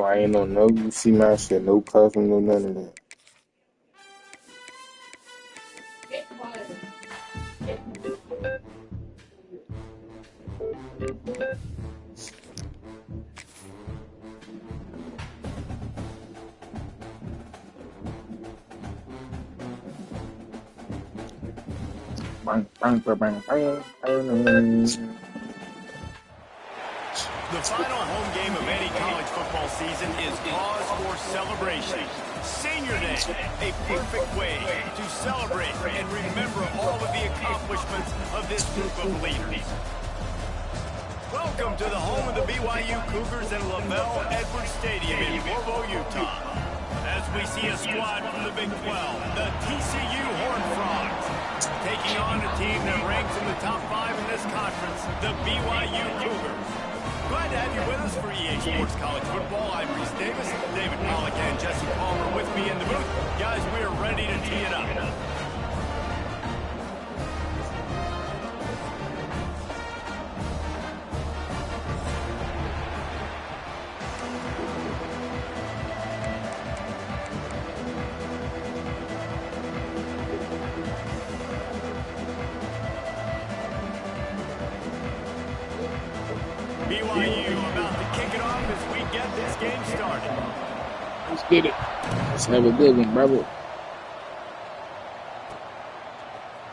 I ain't on no UC my shit, no custom, no none of that. Bang, bang, bang, bang, bang, bang. The final home game of any college football season is cause for celebration. Senior Day, a perfect way to celebrate and remember all of the accomplishments of this group of leaders. Welcome to the home of the BYU Cougars and LaVell Edwards Stadium in Kevo, Utah. As we see a squad from the Big 12, the TCU Horned Frogs, taking on a team that ranks in the top 5 in this conference, the BYU Cougars. Glad to have you with us for EA Sports College Football. I'm Reese Davis, David Pollack, and Jesse Palmer with me in the booth. Guys, we are ready to tee it up. BYU about to kick it off as we get this game started. Let's get it. Let's have a good one, brother.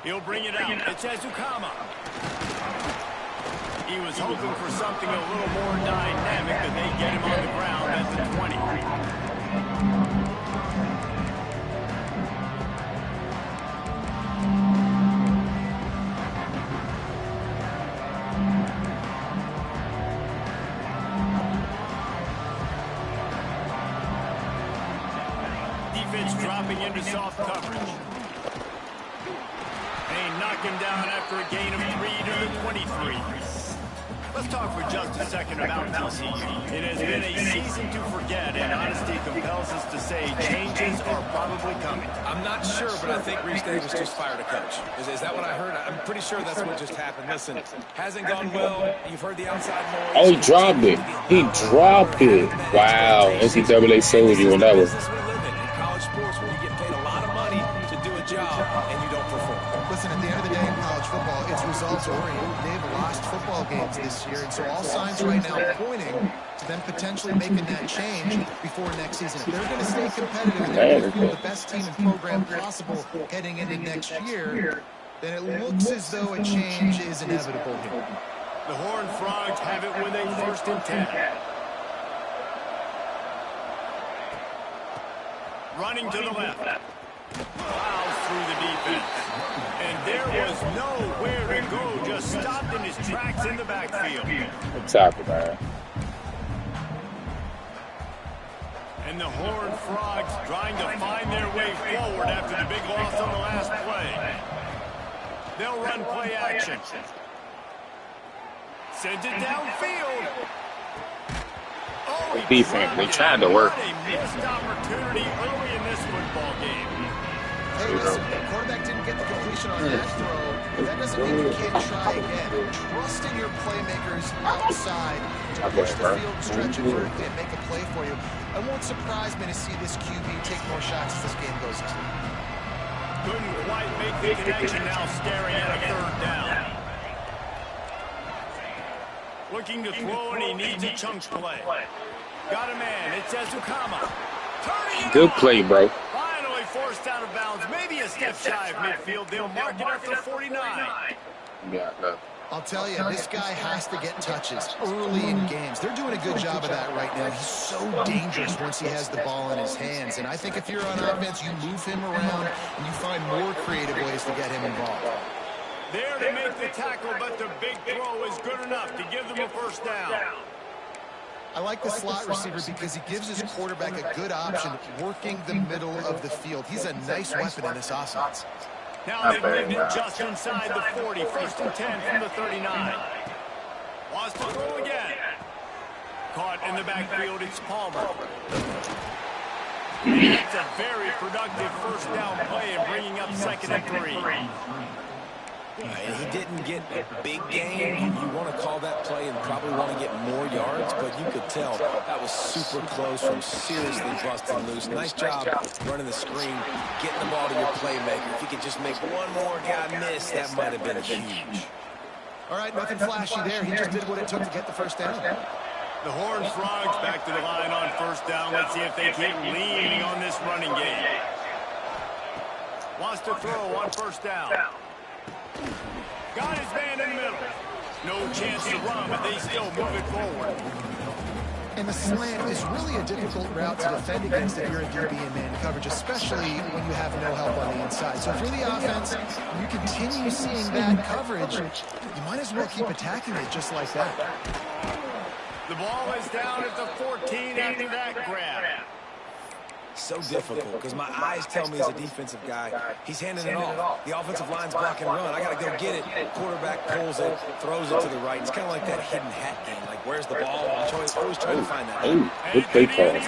He'll bring it out. It's Ezukama. He was hoping for something a little more dynamic, but they get him on the ground at the 20. Dropping into soft coverage. And he knocked him down after a gain of 3 to the 23. Let's talk for just a second about TCU. It has been a season to forget, and honesty compels us to say changes are probably coming. I'm not sure, but I think Reese Davis just fired a coach. Is that what I heard? I'm pretty sure that's what just happened. Listen, hasn't gone well. You've heard the outside noise. Oh, he dropped it. He dropped it. Wow. NCAA soldier on that one. Sports where you get paid a lot of money to do a job and you don't perform. Listen, at the end of the day in college football, it's results oriented. They've lost football games this year, and so all signs right now are pointing to them potentially making that change before next season. If they're going to stay competitive and they're going to field the best team and program possible heading into next year, then it looks as though a change is inevitable here. The Horned Frogs have it with a 1st and 10. Running to the left. Plows through the defense. And there was nowhere to go. Just stopped in his tracks in the backfield. What's happening, man? And the Horned Frogs trying to find their way forward after the big loss on the last play. They'll run play action. Sends it downfield. The defense, they tried to work. What a missed opportunity early in this football game. Hey, listen, the quarterback didn't get the completion on that throw, but that doesn't mean you can't try again. Trust in your playmakers outside to push the field, stretch it vertically, and make a play for you. It won't surprise me to see this QB take more shots as this game goes on. Couldn't quite make the connection, now staring at a 3rd down. Looking to throw, and he needs a chunk play. Got a man. It's Ezukama. Good play, bro. Finally forced out of bounds. Maybe a step shy of midfield. They'll mark it after 49. Yeah, no. I'll tell you, this guy has to get touches early in games. They're doing a good job of that right now. He's so dangerous once he has the ball in his hands. And I think if you're on offense, you move him around and you find more creative ways to get him involved. There to make the tackle, but the big throw is good enough to give them a 1st down. I like the slot receiver because he gives his quarterback a good option working the middle of the field. He's a nice weapon in this offense. Now they've moved it just inside the 40. 1st and 10 from the 39. Wants to throw again. Caught in the backfield, it's Palmer. It's a very productive 1st down play and bringing up 2nd and 3. And he didn't get a big gain. You want to call that play and probably want to get more yards, but you could tell that was super close from seriously busting loose. Nice job running the screen, getting the ball to your playmaker. If you could just make one more guy miss, that might have been huge. All right, nothing flashy there. He just did what it took to get the first down. The Horned Frogs back to the line on first down. Let's see if they keep leaning on this running game. Wants to throw on first down. Got his man in the middle. No chance to run, but they still move it forward. And the slant is really a difficult route to defend against if you're a DB in man coverage, especially when you have no help on the inside. So if you're the offense and you continue seeing bad coverage, you might as well keep attacking it just like that. The ball is down at the 14 after that grab. So difficult because my eyes tell me as a defensive guy, he's handing it off. The offensive line's blocking run. I got to go get it. Quarterback pulls it, throws it to the right. It's kind of like that hidden hat game. Like, where's the ball? I'm always trying to find that. Oh, good play call. And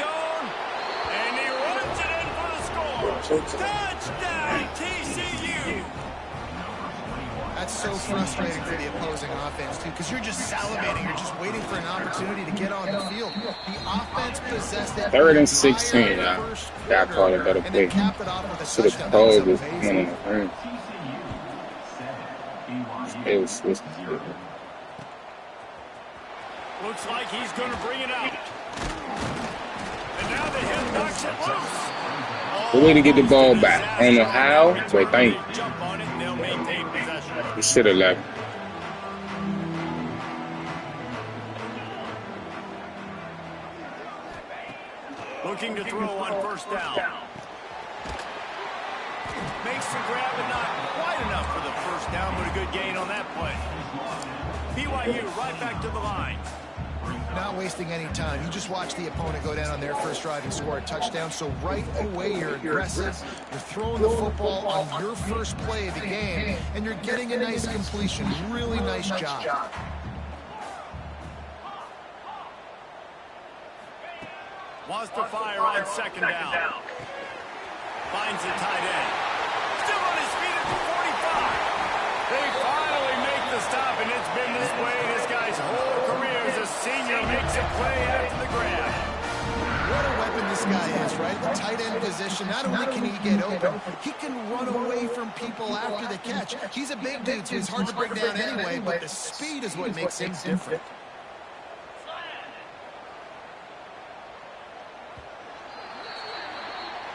he runs it in for the score. Touchdown, TCU. That's so frustrating for the opposing offense, too, because you're just salivating. You're just waiting for an opportunity to get on the field. The offense possessed it. 3rd and 16. Got called a better play. Should have called this one on the ring. It was Looks like he's going to bring it out. And now the hit knocks it loose. the way to get the ball back. I don't know how, but thank you. Jump on it and they'll maintain possession. He should have left. Looking to throw on first down. Makes the grab and not quite enough for the first down, but a good gain on that play. BYU right back to the line. Not wasting any time. You just watch the opponent go down on their first drive and score a touchdown. So right away, you're aggressive. You're throwing the football on your first play of the game, and you're getting a nice completion. Really nice job. Wants to fire on second down. Finds the tight end. Still on his feet at the 45. They finally make the stop, and it's been this way this guy's whole career as a senior makes a play after the grab. What a weapon this guy is, right? The tight end position. Not only can he get open, he can run away from people after the catch. He's a big dude, so he's hard to bring down anyway, but the speed is what makes him different.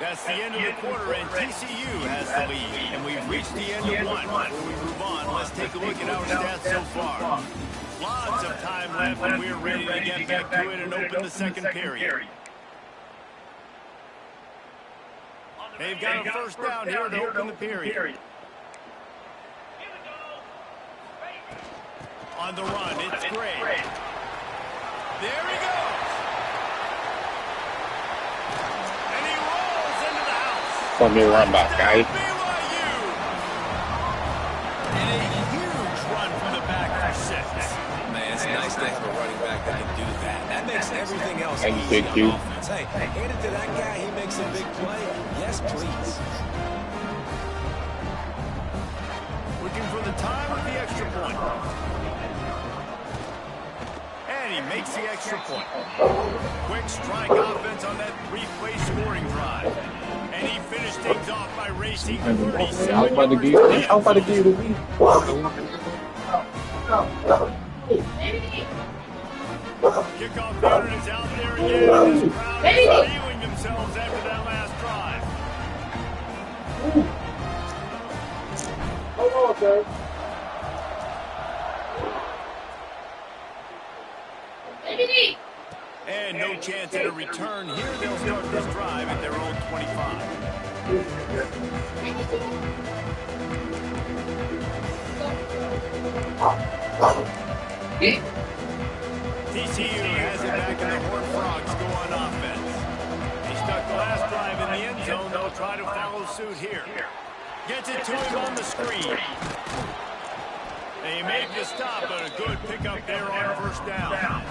That's the end of the quarter, and TCU has the lead. And we've reached the end of one. Before we move on, let's take a look at our stats so far. Lots of time left, and we're ready to get back to it and open the second period. They've got a first down here to open the period. On the run, it's Gray. There he goes. From your run back, guy. And a huge run from the back for 6. Man, it's nice to have a running back that can do that. That makes everything else Thank easy you. on offense. Hey, hand it to that guy. He makes a big play. Yes, please. Looking for the time of the extra point. And he makes the extra point. Quick strike offense on that 3-play scoring drive. And he finished things off by racing 37 I was about to give you the lead. Kickoff unit is out there again. And this crowd is feeling themselves after that last drive. And no chance at a return here. They'll start this drive at their own 25. TCU has it back in the Horned Frogs go on offense. They stuck the last drive in the end zone. They'll try to follow suit here. Gets it to him on the screen. They make the stop, but a good pickup there on first down.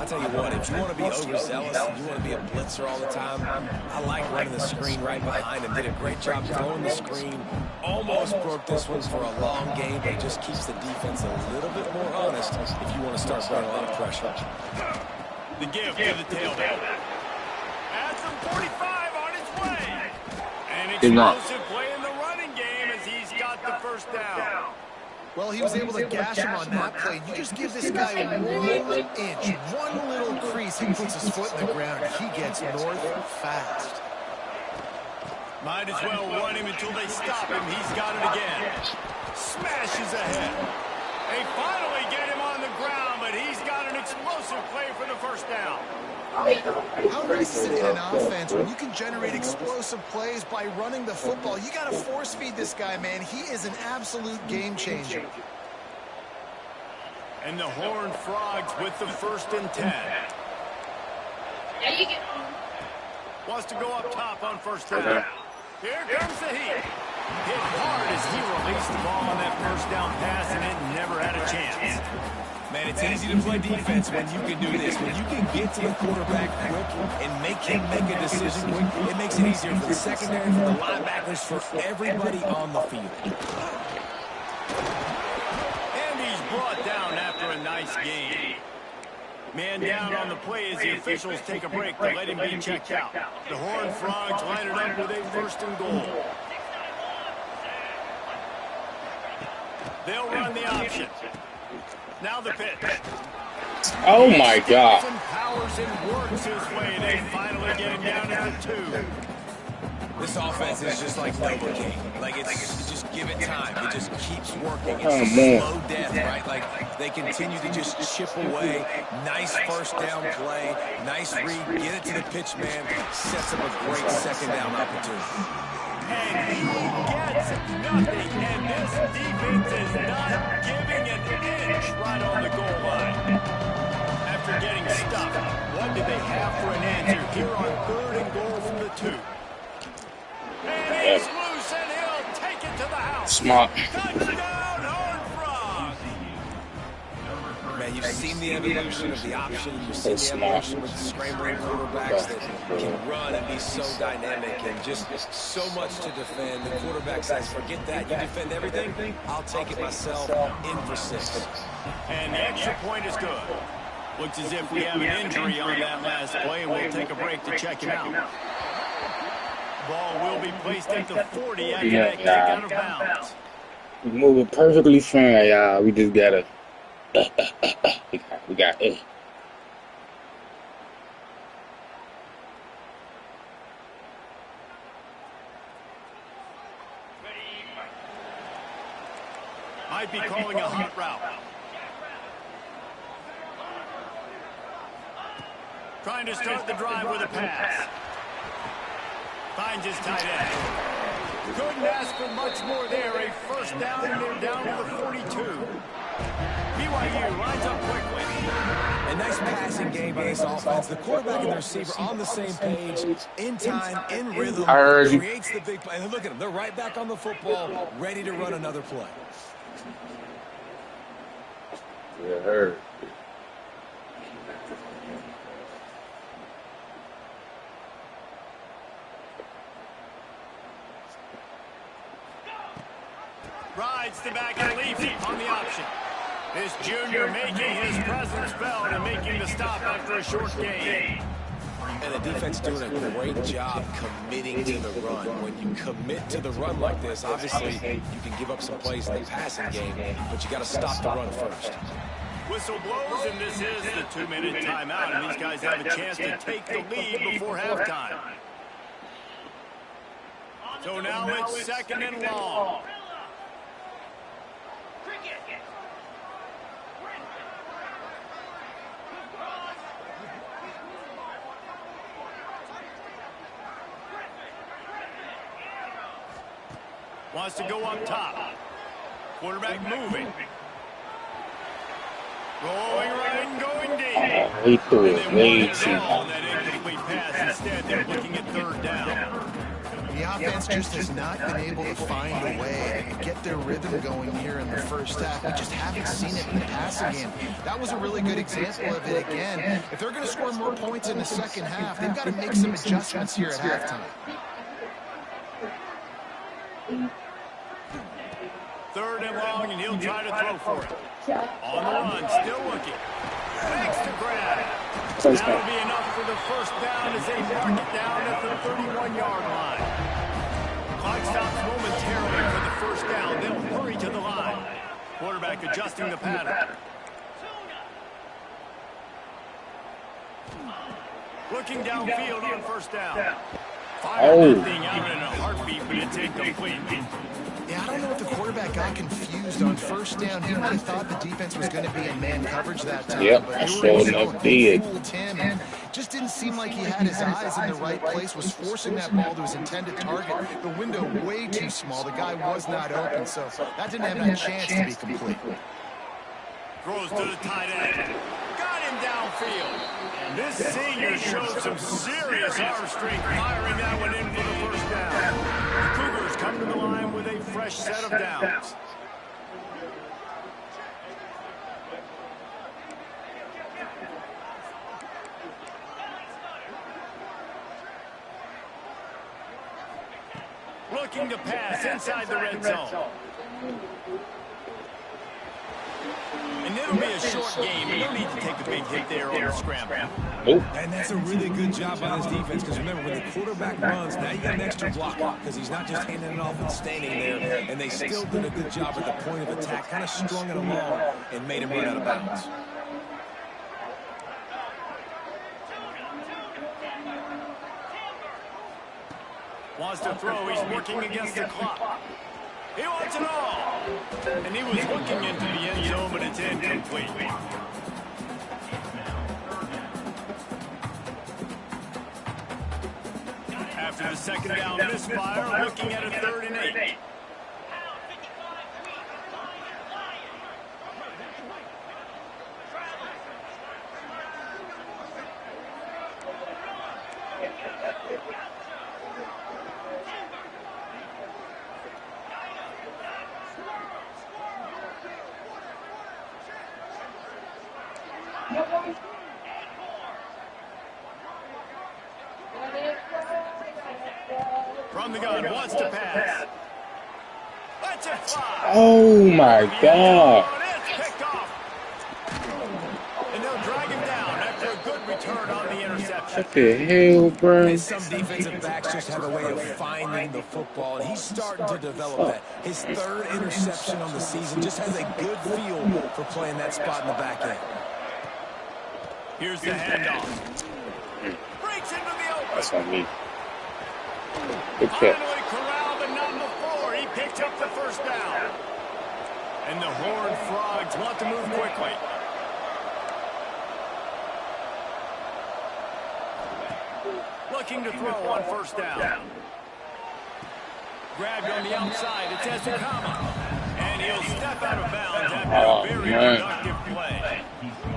I'll tell you what, if you want to be overzealous and you want to be a blitzer all the time, I like running the screen right behind him. Did a great job throwing the screen. Almost broke this one for a long game, but it just keeps the defense a little bit more honest if you want to start bringing a lot of pressure. The give to the tailback. Adds some 45 on his way. An explosive play in the running game as he's got the first down. Well, he was able to gash him on that play. You just give this guy 1 inch, one little crease, he puts his foot in the ground, he gets north fast. Might as well run him until they stop him. He's got it again. Smashes ahead. They finally get him on the ground, but he's got an explosive play for the first down. How nice is it in an offense when you can generate explosive plays by running the football? You got to force feed this guy, man. He is an absolute game changer. And the Horned Frogs with the 1st and 10. Wants to go up top on first down. Here comes the heat. Hit hard as he released the ball on that first down pass, and it never had a chance. Man, it's easy to play defense when you can do this. When you can get to the quarterback quick and make him make a decision quick, it makes it easier for the secondary, for the linebackers, for everybody on the field. And he's brought down after a nice game. Man down on the play as the officials take a break to let him be checked out. The Horned Frogs line it up with a 1st and goal. They'll run the option. Now the pitch. Oh my God. Powers and works his way. They finally get him down to the 2. This offense is just like Novocaine. Like you just give it time. It just keeps working. It's Oh, slow death, right? Like they continue to just chip away. Nice first down play. Nice read. Get it to the pitch man. Sets up a great second down opportunity. And he gets nothing. And this defense is not giving an inch right on the goal line. After getting stuck, what do they have for an answer here on 3rd and goal from the 2? And he's loose, and he'll take it to the house. Smart. Touchdown, Horned Frogs. Man, you've seen the evolution of the option. You've seen the evolution with the scrambling quarterbacks that can run and be so dynamic and just so much to defend. The quarterback says, forget that. You defend everything, I'll take it myself. In for 6. And the extra point is good. Looks as if we have an injury on that last play, and we'll take a break to check him out. Ball will be placed at the 40 after that kick out of bounds. We moving perfectly fine, y'all. We just gotta. We got it. Might be calling a hot route. Trying to start the drive with a pass. Finds his tight end. Couldn't ask for much more there. A 1st down, and they're down to the 42. BYU lines up quickly. A nice passing game by this offense. The quarterback and the receiver on the same page, in time, in rhythm. I heard you. Creates the big play. And look at them. They're right back on the football, ready to run another play. Yeah, heard. Rides the back and leaves it on the option. This junior making his presence felt and making the stop after a short gain. And the defense doing a great job committing to the run. When you commit to the run like this, obviously you can give up some plays in the passing game, but you got to stop the run first. Whistle blows, and this is the 2-minute timeout, and these guys have a chance to take the lead before halftime. So now it's 2nd and long. Wants to go up top. Quarterback moving. Rolling right and going deep. He threw it way too On high. that incomplete pass. Instead, they're looking at 3rd down. The offense just has not been able to find a way to get their rhythm going here in the first half. We just haven't seen it in the passing game. That was a really good example of it again. If they're going to score more points in the second half, they've got to make some adjustments here at halftime. Third and long, and he'll try to throw for it. On the run, still looking. Makes the grab. That'll be enough for the first down as they mark it down at the 31-yard line. Clock stops momentarily for the first down. They'll hurry to the line. Quarterback adjusting the pattern. Looking downfield on first down. Fire that thing out in a heartbeat, but it's incomplete. Yeah, I don't know if the quarterback got confused on first down. He might have thought the defense was going to be in man coverage that time. Yep, but sure enough did. Fooled him and just didn't seem like he had his eyes in the right place, was forcing that ball to his intended target. The window way too small. The guy was not open, so that didn't have any chance to be complete. Throws to the tight end. Got him downfield. This senior showed some serious arm strength firing that one in for the first down. The Cougars come to the line with a fresh set of downs. Looking to pass inside the red zone. And it'll be a short game. You don't need to take a big hit there on the scramble. Nope. And that's a really good job by this defense because remember, when the quarterback runs, now you got an extra blocker because he's not just handing it off and standing there. And they still did a good job at the point of attack, kind of strung it along and made him run out of bounds. Wants to throw. He's working against the clock. He wants it all. And he was looking into the end zone, but it's incomplete. After the second down misfire, looking at a 3rd and 8. From the gun, wants to pass. Let's it fly. Oh my God. It's picked off. And they'll drag him down after a good return on the interception. What the hell, bro? And some defensive backs just have a way of finding the football, and he's starting to develop that. His 3rd interception on the season, just has a good feel for playing that spot in the back end. Here's the handoff. Breaks into the open. That's on me. Good catch. Finally corralled, but not before. He picked up the first down. And the Horned Frogs want to move quickly. Looking to throw on first down. Grabbed on the outside. It's ncaa. And he'll step out of bounds after a very productive play.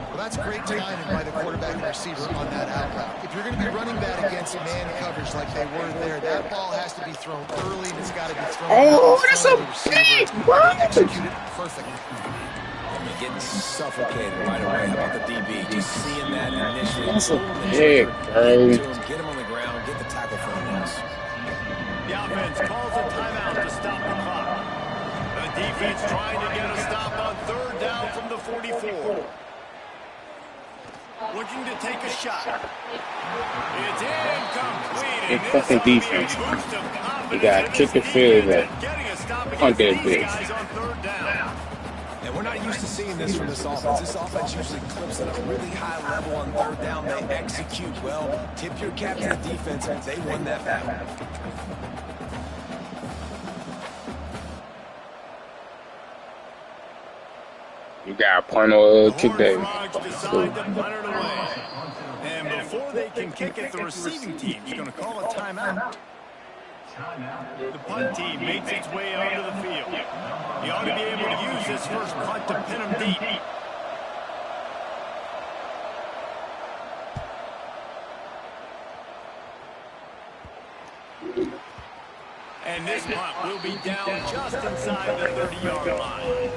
Well, that's great timing by the quarterback and receiver on that out route. If you're going to be running that against man coverage like they were there, that ball has to be thrown early and it's got to be thrown. Oh, that's a big run. Executed perfectly. And you're getting suffocated right away. How about the DB? Just seeing that initially. That's a big, bro. Get him on the ground, get the tackle for him. The offense calls a timeout to stop the clock. The defense trying to get a stop on 3rd down from the 44. Looking to take a shot. It's incomplete. Good fucking defense. You got to kick the field there. Punt that bitch. On 3rd down. And we're not used to seeing this from this offense. This offense usually clips at a really high level on 3rd down. They execute well. Tip your cap to the defense. They won that battle. You got a punt or kick that. Decide to punt it away. And before they can kick it, the receiving team's going to call a timeout. The punt team makes its way onto the field. He ought to be able to use this first punt to pin him deep. And this punt will be down just inside the 30-yard line.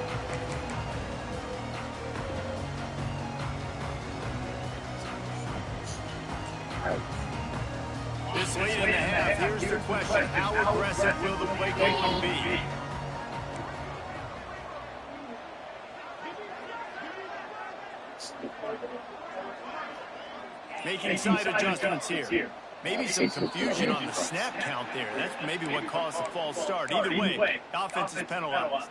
This late in the half, here's the question. How aggressive will the play calling be? Making side adjustments here. Maybe some confusion on the snap count there. That's maybe what caused the false start. Either way, the offense is penalized.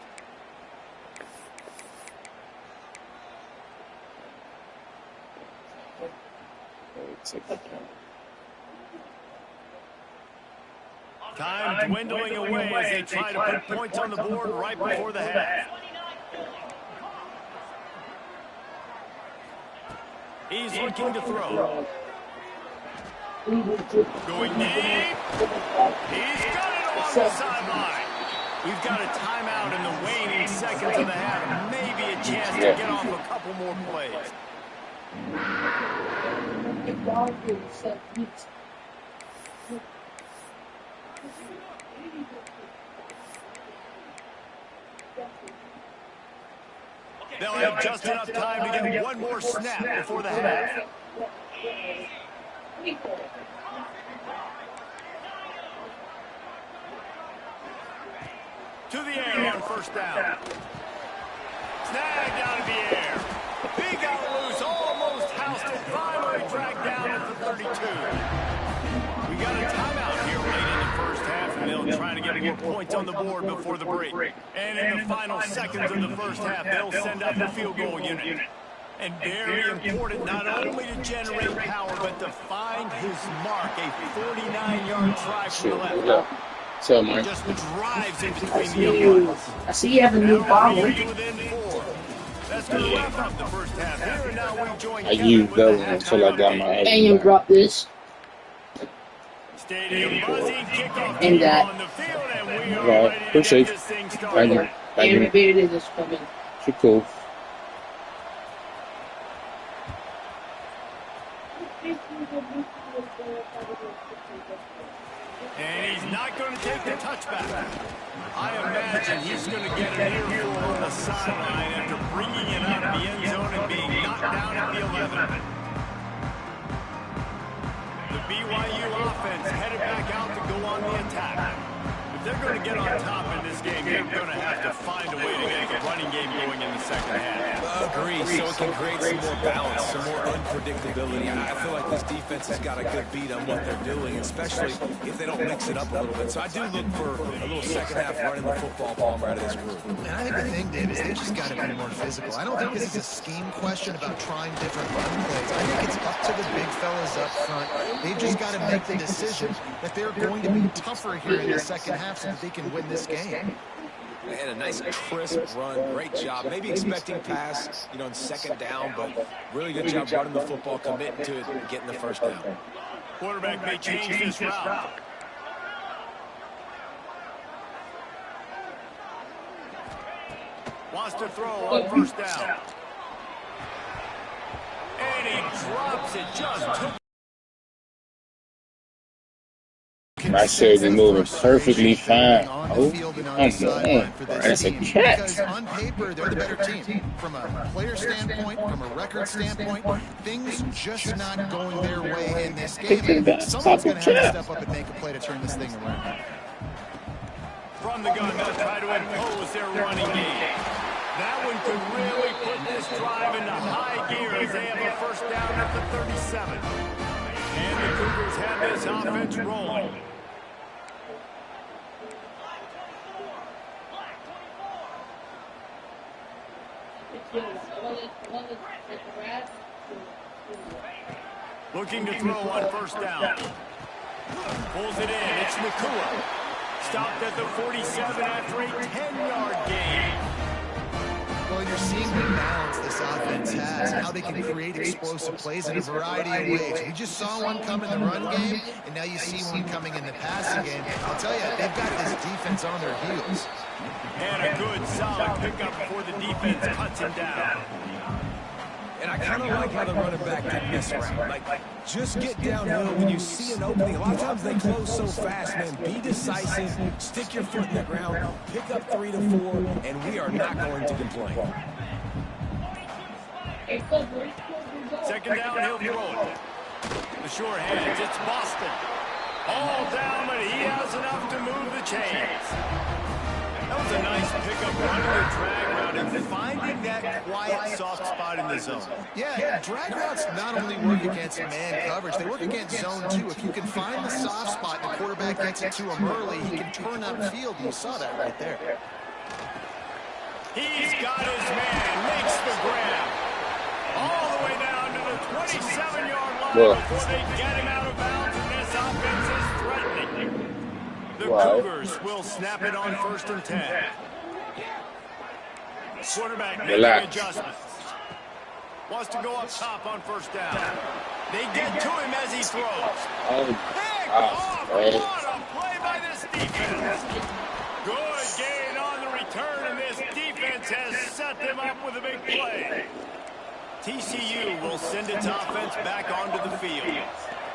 Time dwindling away as they try to put points on the board right before the half. He's looking to throw. Going deep. He's got it on the sideline. We've got a timeout in the waning seconds of the half. Maybe a chance to get off a couple more plays. They'll have just enough time to get one more snap before the half. To the air on first down. Snagged out of the air. He got loose, almost housed it, finally dragged down at the 32. We got a timeout here late in the first half, and they'll try to get more points on the board before the break. And in the final seconds of the first half, they'll send out the field goal unit. And very important, not only to generate power, but to find his mark, a 49-yard try from the left. So, Mike. Just drives in between the uprights. I see you have a new bottle. That's going to wrap up the first half. Here and now we join I used that one until I got my And you drop this. Stadium buzzing, kickoff And that. on the field, and we are Right, ready to appreciate get it. this thing Thank started. you. Thank you. Everybody is coming. You're cool. And he's not going to take the touchback. I imagine he's going to get an earful on the sideline after bringing it out of the end zone and being knocked down at the 11. The BYU offense headed back out to go on the attack. If they're going to get on top in this game, they're going to have to find a way to get the running game going in the second half. Agree, so it can create some more balance, some more unpredictability. I feel like this defense has got a good beat on what they're doing, especially if they don't mix it up a little bit. So I do look for a little second half running the football ball out of this group. And I think the thing, Dave, is they just got to be more physical. I don't think this is a scheme question about trying different run plays. I think it's up to the big fellas up front. They've just got to make the decision that they're going to be tougher here in the second half so that they can win this game. And a nice crisp run, great job. Maybe expecting pass, in second down, but really good job running the football, committing to it, and getting the first down. Quarterback may change this route. Wants to throw on first down. And he drops it, just took. I said we're moving perfectly fine. Oh, come on. That's a catch. Because on paper, they're the better team. From a player standpoint, from a record standpoint, things just not going their way in this game. Someone's going to have to step up and make a play to turn this thing around. From the gun, they'll try to impose their running game. That one could really put this drive into high gear as they have a first down at the 37. And the Cougars have this offense rolling. Looking to throw on first down. Pulls it in. It's ncaa. Stopped at the 47 after a 10-yard gain. Well, you're seeing the balance this offense has, how they can create explosive plays in a variety of ways. We just saw one come in the run game, and now you see one coming in the passing game. I'll tell you, they've got this defense on their heels. And a good, solid pickup before the defense cuts him down. And I kind of like how the running back didn't mess around. Like, just get downhill when you see an opening. A lot of times they close so fast, man. Be decisive, stick your foot in the ground, pick up 3 to 4, and we are not going to complain. Second down, he'll throw it. The short hands, it's Boston. All down, but he has enough to move the chains. That was a nice pickup, running the drag route and finding that quiet, soft spot in the zone. Yeah, drag routes not only work against man coverage, they work against zone too. If you can find the soft spot and the quarterback gets it to him early, he can turn upfield. You saw that right there. He's got his man, makes the grab. All the way down to the 27-yard line before they get him out of bounds, and this offense is threatening. The Cougars will snap it on 1st and 10. Quarterback making adjustments. Wants to go up top on 1st down. They get to him as he throws. Pick off! What a play by this defense. Good gain on the return, and this defense has set them up with a big play. TCU will send its offense back onto the field.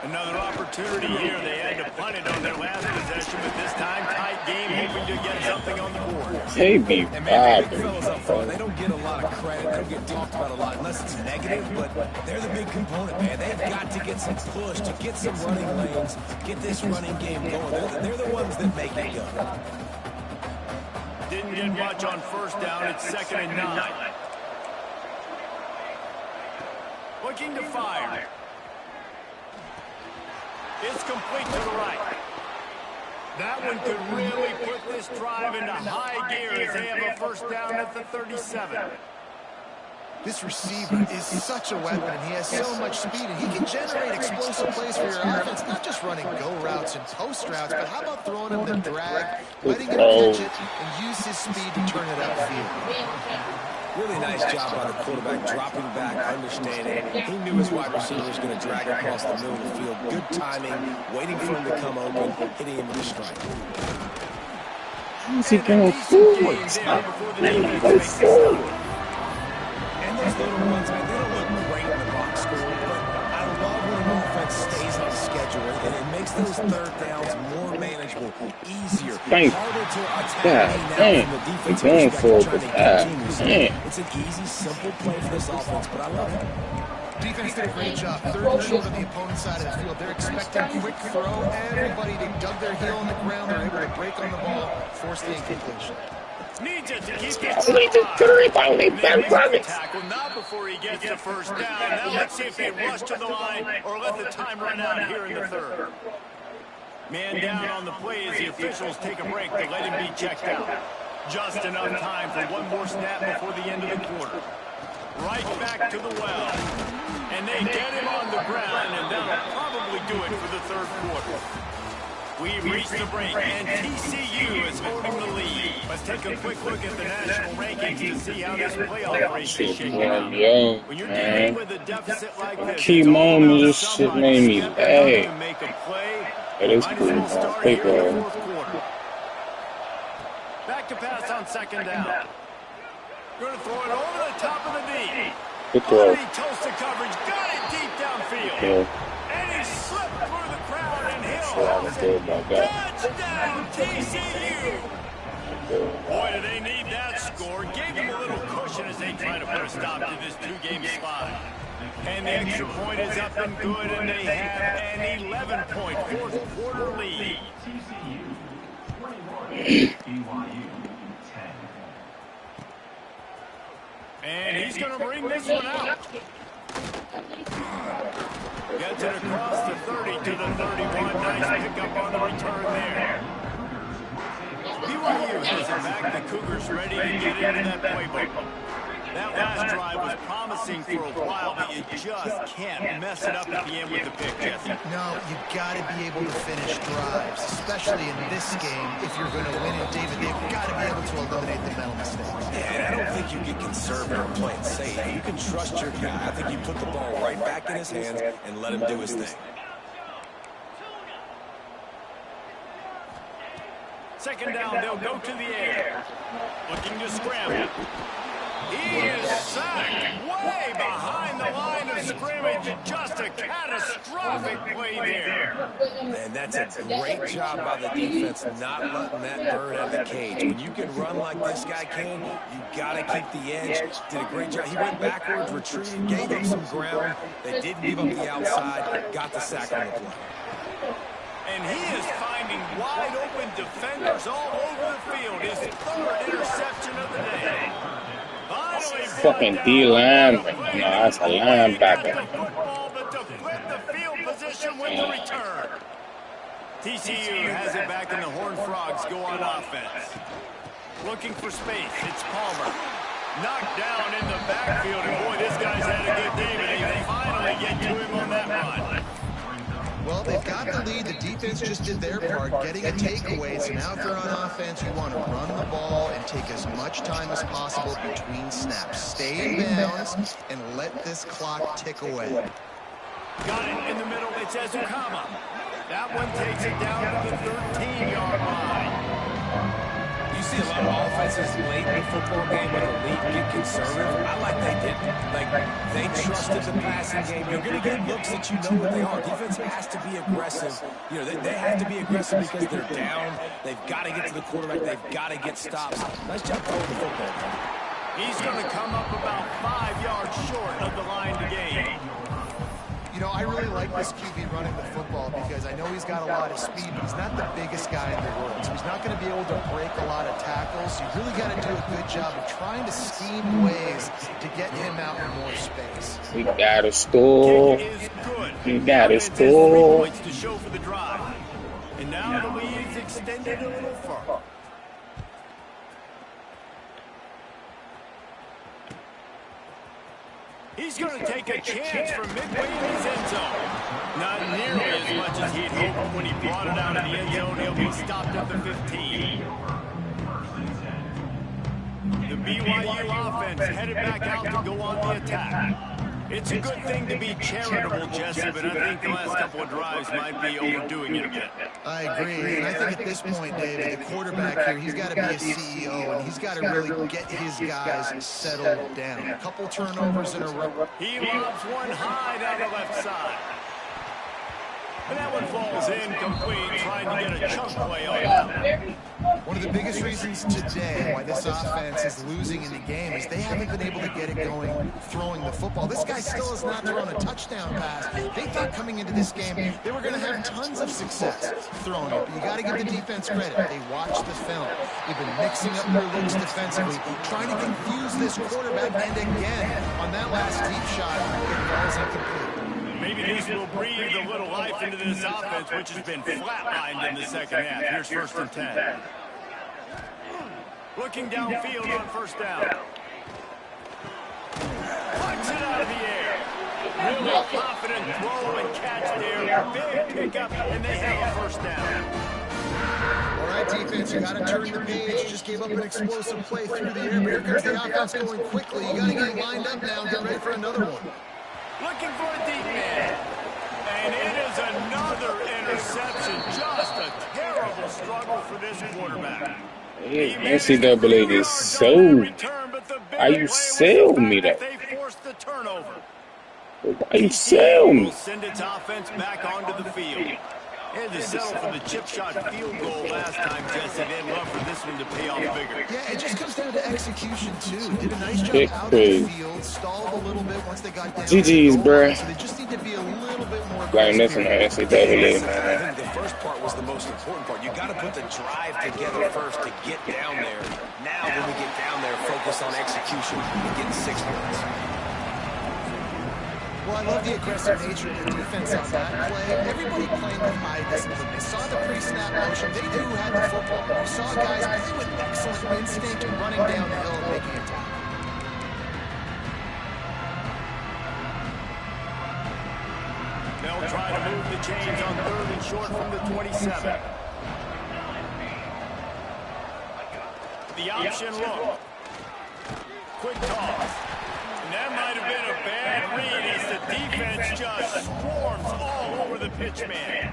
Another opportunity here. They had to punt it on their last possession, but this time tight game, hoping to get something on the board. They be bad. Big fellas up front, they don't get a lot of credit. They don't get talked about a lot unless it's negative, but they're the big component, man. They've got to get some push, to get some running lanes, get this running game going. They're the ones that make it go. Didn't get much on 1st down. It's 2nd and 9. Looking to fire. It's complete to the right. That one could really put this drive into high gear as they have a 1st down at the 37. This receiver is such a weapon, and he has so much speed, and he can generate explosive plays for your offense, not just running go routes and post routes, but how about throwing him the drag, letting him catch it, and use his speed to turn it upfield. Really nice job by the quarterback, dropping back, understanding. He knew his wide receiver was going to drag across the middle of the field. Good timing, waiting for him to come open, hitting him with a strike. How's he going forward? Stop. Go forward. And those little runs, man, they don't look great in the box score, but I love when an offense stays on schedule, and it makes those 3rd downs more manageable, easier, harder to attack now from the defense. Going forward. It's an easy, simple play for this offense, but I love it. Defense did a great job. 3rd and short on the opponent's side of the field. They're expecting quick throw. Everybody, they dug their heel on the ground. They're able to break on the ball, force the incompletion. Needs it to keep it tackle, not before he gets to 1st down. Now let's see if they rush to the line or let the time run out here in the 3rd. Man down on the play as the officials take a break to let him be checked out. Just enough time for one more snap before the end of the quarter. Right back to the well. And they get him on the ground, and that'll probably do it for the 3rd quarter. We've reached the break, and TCU is holding the lead. Let's take a quick look at the national rankings to see how this playoff race is shaking out. When you're dealing with a deficit like this, Key moment, this shit made me bad. to make a play. It is Might as cool. well start here in the 4th quarter. Back to pass on 2nd down. Going to throw it over the top of the D. Good throw. He toasted coverage, got it deep downfield. Yeah. And he slipped through the crowd, and Shit, I was good about that. touchdown TCU. Boy, do they need that score. Gave them a little cushion as they try to put a stop to this 2-game slide. And the extra point is up and good, and they have an 11-point 4th quarter lead. And he's going to bring this one out. Gets it across the 30 to the 31. Nice pickup on the return there. BYU has it back. The Cougars ready to get into that playbook. That last drive was promising for a while, but you just can't mess it up at the end with the pick, Jesse. No, you got to be able to finish drives, especially in this game. If you're going to win it, David, they've got to be able to eliminate the mental mistakes. Yeah, and I don't think you get conservative or play it safe. You can trust your guy. I think you put the ball right back in his hands and let him do his thing. 2nd down, they'll go to the air. Looking to scramble. He is sacked way behind the line of scrimmage. Just a catastrophic play there. And that's a great job by the defense not letting that bird out of the cage. When you can run like this guy can, you got to keep the edge. Did a great job. He went backwards, retreated, gave up some ground. They didn't give up the outside, got the sack on the play. And he is finding wide open defenders all over the field. His third interception of the day. Finally, Fucking D-line. No, that's a linebacker. Football, but to flip the field position with the return. TCU has it back, and the Horned Frogs go on offense. Looking for space. It's Palmer. Knocked down in the backfield, and boy, this guy's had a good day, but they finally get to him on that run. Well, they've got the lead. The defense just did their part, getting a takeaway. So now if they're on offense, you want to run the ball and take as much time as possible between snaps. Stay in bounds and let this clock tick away. Got it in the middle. It's Ezukama. That one takes it down to the 13-yard line. You see a lot of offenses late in the football game with a lead get conservative. I like they did. Like, they trusted the passing game. You're going to get looks that you know what they are. Defense has to be aggressive. You know, they have to be aggressive because they're down. They've got to get to the quarterback. They've got to get stops. Nice job throwing the football. He's going to come up about 5 yards short of the line to gain. You know, I really like this QB running the football because I know he's got a lot of speed, but he's not the biggest guy in the world. So he's not going to be able to break a lot of tackles. You really got to do a good job of trying to scheme ways to get him out in more space. We got a score. We got a score. To show for the drive. And now the lead's extended a little further. He's going to take a chance from midway in his end zone. Not nearly as much as he'd hoped when he brought it out of the end zone. He'll be stopped at the 15. The BYU offense headed back out to go on the attack. It's a good thing to be charitable, Jesse, but I think the last couple of drives might be overdoing it a bit. I agree, and I think at this point, David, the quarterback here, he's got to be a CEO, and he's got to really get his guys settled down. A couple turnovers in a row. He lobs one high down the left side. And that one falls incomplete, trying to get a chunk play on it. One of the biggest reasons today why this offense is losing in the game is they haven't been able to get it going throwing the football. This guy still has not thrown a touchdown pass. They thought coming into this game they were going to have tons of success throwing it. But you got to give the defense credit. They watched the film. They've been mixing up their looks defensively, trying to confuse this quarterback. And again, on that last deep shot, it falls incomplete. Maybe this will breathe a little life into this offense, which has been flatlined in the second half. Here's 1st and 10. Looking downfield on 1st down. Punts it out of the air. Really confident throw and catch there. Big pickup, and they have a 1st down. All right, defense, you got to turn the page. Just gave up an explosive play through the air. But here comes the offense going quickly. You got to get lined up now and get ready for another one. Looking for a deep man. And it is another interception. Just a terrible struggle for this quarterback. NCAA is so. Why you sell me that? They forced the turnover. Why you sell me? Send its offense back onto the field. Had to settle for the chip shot field goal last time, Jesse. They'd love for this one to pay off bigger. Yeah, it just comes down to execution, too. Did a nice job out of the field, stalled a little bit once they got down. GG's, bruh. So they just need to be a little bit more. Like nothing on NCAA, I man. think the first part was the most important part. You got to put the drive together first to get down there. Now, when we get down there, focus on execution and getting 6 points. Well, I love the aggressive nature of the defense on that play. Everybody playing with high discipline. They saw the pre-snap motion. They knew who had the football. You saw guys play with excellent instinct and running down the hill and making a tackle. They'll try to move the chains on 3rd and short from the 27. The option look. Quick toss. And that might have been a bad read as the defense just swarms all over the pitch man.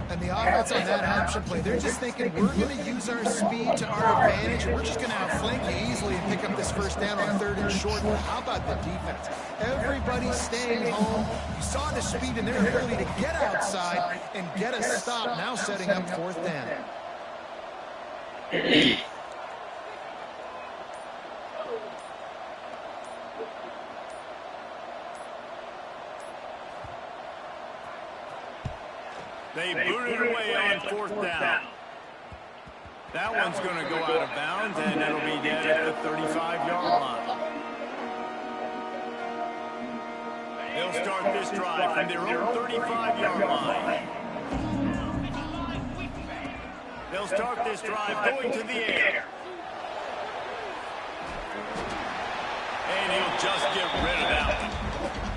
And the offense on that option play, they're just thinking, we're going to use our speed to our advantage, and we're just going to outflank you easily and pick up this first down on 3rd and short. But how about the defense? Everybody staying home. You saw the speed and their ability to get outside and get a stop, now setting up 4th down. They booted away on 4th down. That one's going to go out of bounds, and it'll be dead at the 35-yard line. They'll start this drive from their own 35-yard line. They'll start this drive going to the air. And he'll just get rid of that one.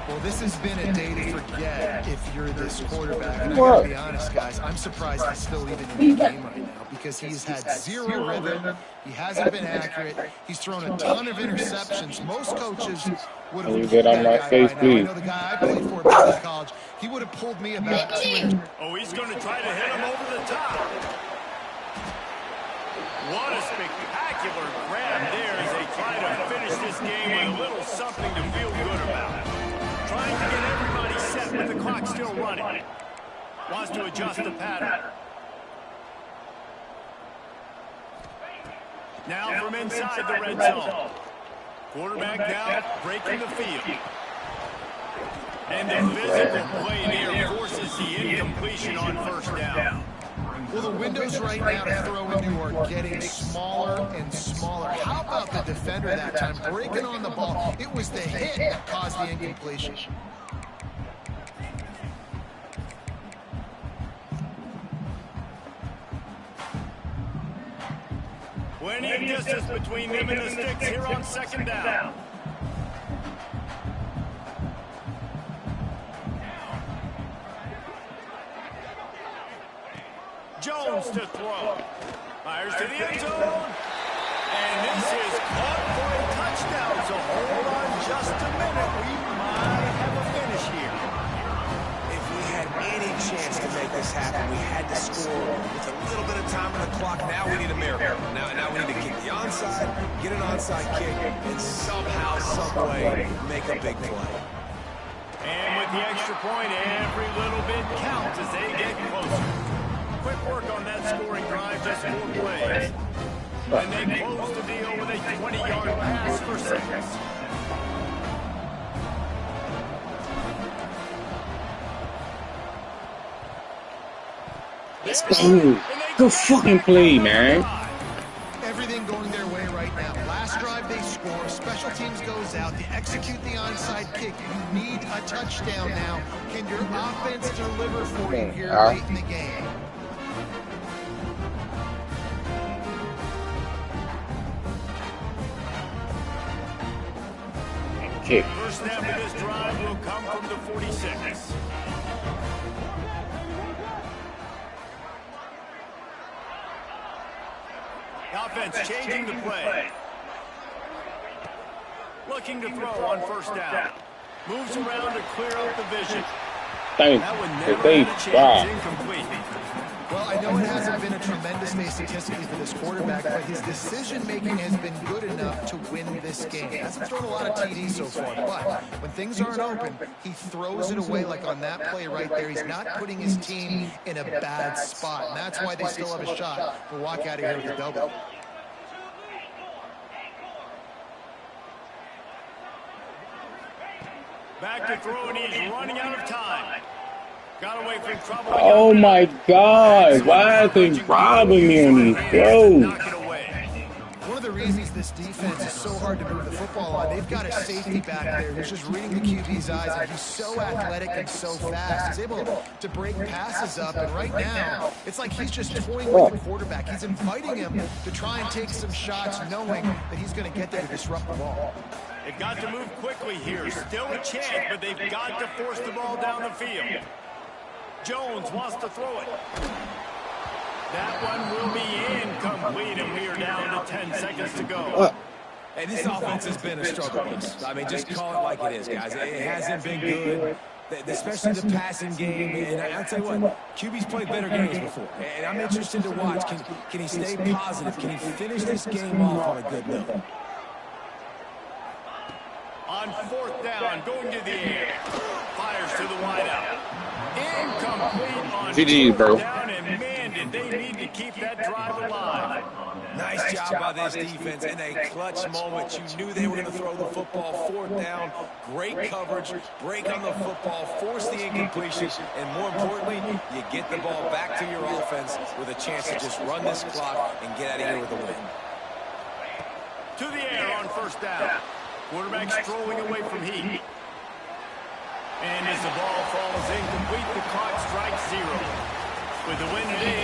Well, this has been a day to forget if you're this quarterback. And I gotta be honest, guys, I'm surprised he's still even in the game right now because he's had zero rhythm. He hasn't been accurate. He's thrown a ton of interceptions. Most coaches would have pulled that guy by now. I know the guy I played for back in college. He would have pulled me about 2 inches. Oh, he's going to try to hit him over the top. What a spectacular grab there as they try to finish this game with a little something to feel good about. Trying to get everybody set with the clock still running. Wants to adjust the pattern. Now from inside the red zone. Quarterback down, breaking the field. And the physical play there forces the incompletion on 1st down. Well, the windows right now to throw into are getting smaller and smaller. How about the defender that time breaking on the ball? It was the hit that caused the incompletion. Plenty of distance between them and the sticks here on 2nd down. Jones to throw. Fires to the end zone. And this is caught for a touchdown. So hold on just a minute. We might have a finish here. If we had any chance to make this happen, we had to score with a little bit of time on the clock. Now we need a miracle. Now we need to kick the onside, get an onside kick, and somehow, someway, make a big play. And with the extra point, every little bit counts as they get closer. Quick work on that scoring drive, just 4 plays. And they close the deal with a 20-yard pass for 6. Let's go. Go fucking play, man. Everything going their way right now. Last drive they score. Special teams goes out. They execute the onside kick. You need a touchdown now. Can your offense deliver for you here late in the game? Kick. First snap of this drive will come from the 46. Offense changing the play. Looking to throw on 1st down. Moves around to clear out the vision. That one never had a chance. Incomplete. Well, I know it hasn't been a tremendous day statistically for this quarterback, but his decision-making has been good enough to win this game. He hasn't thrown a lot of TDs so far, but when things aren't open, he throws it away like on that play right there. He's not putting his team in a bad spot, and that's why they still have a shot to walk out of here with a double. Back to throw, and he's running out of time. Got away from trouble. Oh my God! Why are they robbing me on these throws? One of the reasons this defense is so hard to move the football on, they've got a safety back there who's just reading the QB's eyes, and he's so athletic and so fast. He's able to break passes up, and right now, it's like he's just toying with the quarterback. He's inviting him to try and take some shots, knowing that he's going to get there to disrupt the ball. They've got to move quickly here. Still a chance, but they've got to force the ball down the field. Jones wants to throw it. That one will be incomplete, and we are down to 10 seconds to go. And this offense has been a struggle bus. I mean, just call it like it is, guys. It hasn't been good. especially the passing game. And I'll tell you what, QB's played better games before. And I'm interested to watch. Can he stay positive? Can he finish this game off on a good note? On 4th down, going to the air. Fires to the wideout. Incomplete on GG, 4th bro. down, and man, did they need to keep that drive alive. Nice job by this defense in a clutch moment. You knew they were going to throw the football. 4th down, great coverage, break on the football, force the incompletion, and more importantly, you get the ball back to your offense with a chance to just run this clock and get out of here with a win. To the air on 1st down. Quarterback strolling away from heat. And as the ball falls incomplete, the clock strikes 0. With the win today,